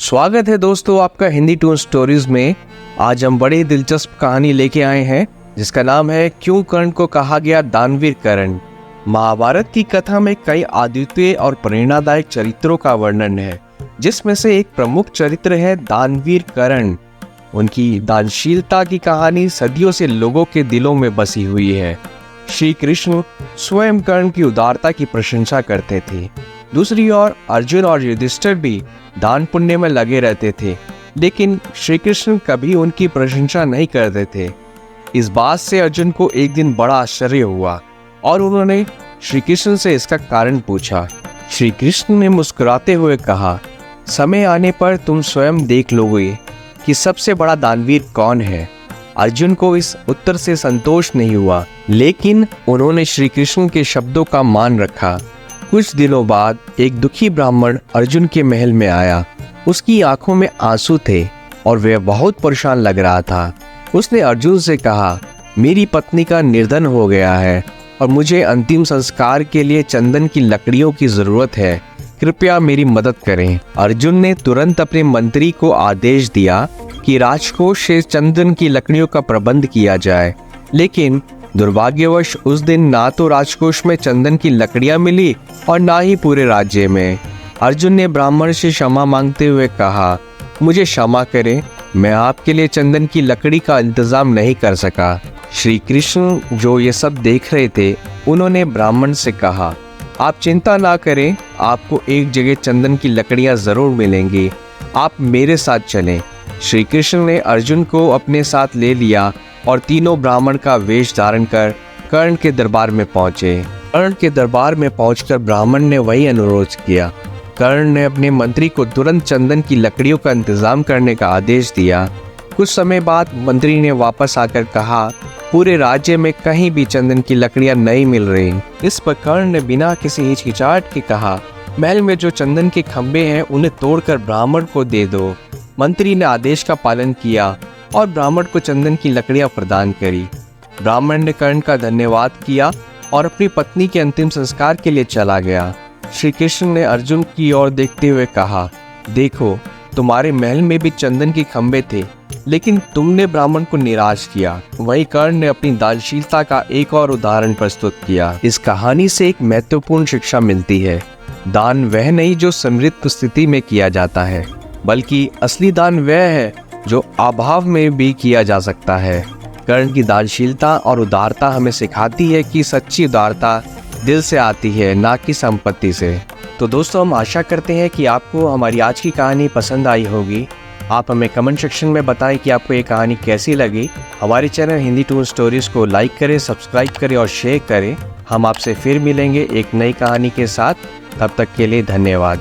स्वागत है दोस्तों आपका हिंदी टून स्टोरीज में। आज हम बड़ी दिलचस्प कहानी लेके आए हैं जिसका नाम है क्यों कर्ण को कहा गया दानवीर कर्ण। महाभारत की कथा में कई अद्वितीय और प्रेरणादायक चरित्रों का वर्णन है, जिसमें से एक प्रमुख चरित्र है दानवीर कर्ण। उनकी दानशीलता की कहानी सदियों से लोगों के दिलों में बसी हुई है। श्री कृष्ण स्वयं कर्ण की उदारता की प्रशंसा करते थे। दूसरी ओर अर्जुन और युधिष्ठिर भी दान पुण्य में लगे रहते थे, लेकिन श्री कृष्ण कभी उनकी प्रशंसा नहीं करते थे। इस बात से अर्जुन को एक दिन बड़ा आश्चर्य हुआ और उन्होंने श्री कृष्ण से इसका कारण पूछा। श्री कृष्ण ने मुस्कुराते हुए कहा, समय आने पर तुम स्वयं देख लोगे कि सबसे बड़ा दानवीर कौन है। अर्जुन को इस उत्तर से संतोष नहीं हुआ, लेकिन उन्होंने श्री कृष्ण के शब्दों का मान रखा। कुछ दिनों बाद एक दुखी ब्राह्मण अर्जुन के महल में आया। उसकी आंखों में आंसू थे और वह बहुत परेशान लग रहा था। उसने अर्जुन से कहा, मेरी पत्नी का निर्धन हो गया है और मुझे अंतिम संस्कार के लिए चंदन की लकड़ियों की जरूरत है, कृपया मेरी मदद करें। अर्जुन ने तुरंत अपने मंत्री को आदेश दिया कि राजकोष से चंदन की लकड़ियों का प्रबंध किया जाए, लेकिन दुर्भाग्यवश उस दिन ना तो राजकोष में चंदन की लकड़ियां मिली और ना ही पूरे राज्य में। अर्जुन ने ब्राह्मण से क्षमा मांगते हुए कहा, मुझे क्षमा करें, मैं आपके लिए चंदन की लकड़ी का इंतजाम नहीं कर सका। श्री कृष्ण जो ये सब देख रहे थे, उन्होंने ब्राह्मण से कहा, आप चिंता ना करें, आपको एक जगह चंदन की लकड़ियां जरूर मिलेंगी, आप मेरे साथ चलें। श्री कृष्ण ने अर्जुन को अपने साथ ले लिया और तीनों ब्राह्मण का वेश धारण कर कर्ण के दरबार में पहुंचे। कर्ण के दरबार में पहुंचकर ब्राह्मण ने वही अनुरोध किया। कर्ण ने अपने मंत्री को तुरंत चंदन की लकड़ियों का इंतजाम करने का आदेश दिया। कुछ समय बाद मंत्री ने वापस आकर कहा, पूरे राज्य में कहीं भी चंदन की लकड़ियां नहीं मिल रही। इस पर कर्ण ने बिना किसी हिचकिचाहट के कहा, महल में जो चंदन के खंभे हैं उन्हें तोड़कर ब्राह्मण को दे दो। मंत्री ने आदेश का पालन किया और ब्राह्मण को चंदन की लकड़ियां प्रदान करी। ब्राह्मण ने कर्ण का धन्यवाद किया और अपनी पत्नी के अंतिम संस्कार के लिए चला गया। श्री कृष्ण ने अर्जुन की ओर देखते हुए कहा, देखो, तुम्हारे महल में भी चंदन के खंभे थे, लेकिन तुमने ब्राह्मण को निराश किया। वहीं कर्ण ने अपनी दानशीलता का एक और उदाहरण प्रस्तुत किया। इस कहानी से एक महत्वपूर्ण शिक्षा मिलती है। दान वह नहीं जो समृद्ध स्थिति में किया जाता है, बल्कि असली दान वह है जो अभाव में भी किया जा सकता है। कर्ण की दानशीलता और उदारता हमें सिखाती है कि सच्ची उदारता दिल से आती है, ना कि संपत्ति से। तो दोस्तों, हम आशा करते हैं कि आपको हमारी आज की कहानी पसंद आई होगी। आप हमें कमेंट सेक्शन में बताएं कि आपको ये कहानी कैसी लगी। हमारे चैनल हिंदी टून स्टोरीज को लाइक करें, सब्सक्राइब करें और शेयर करें। हम आपसे फिर मिलेंगे एक नई कहानी के साथ। तब तक के लिए धन्यवाद।